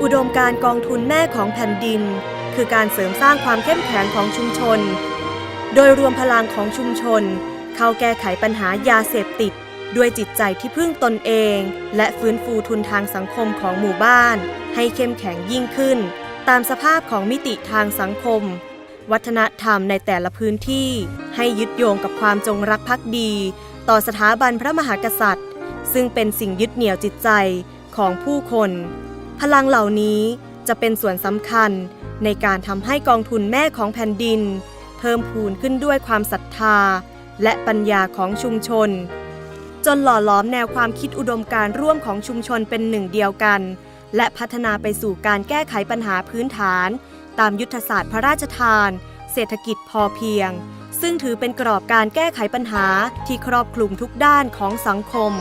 อุดมการณ์กองทุนแม่ของแผ่นดินคือการเสริมสร้างความเข้มแข็งของชุมชนโดยรวมพลังของชุมชนเข้าแก้ไขปัญหายาเสพติดด้วยจิตใจที่พึ่งตนเองและฟื้นฟูทุนทางสังคมของหมู่บ้านให้เข้มแข็งยิ่งขึ้นตามสภาพของมิติทางสังคมวัฒนธรรมในแต่ละพื้นที่ให้ยึดโยงกับความจงรักภักดีต่อสถาบันพระมหากษัตริย์ซึ่งเป็นสิ่งยึดเหนี่ยวจิตใจของผู้คนพลังเหล่านี้จะเป็นส่วนสำคัญในการทำให้กองทุนแม่ของแผ่นดินเพิ่มพูนขึ้นด้วยความศรัทธาและปัญญาของชุมชนจนหล่อหลอมแนวความคิดอุดมการณ์ร่วมของชุมชนเป็นหนึ่งเดียวกันและพัฒนาไปสู่การแก้ไขปัญหาพื้นฐานตามยุทธศาสตร์พระราชทานเศรษฐกิจพอเพียงซึ่งถือเป็นกรอบการแก้ไขปัญหาที่ครอบคลุมทุกด้านของสังคม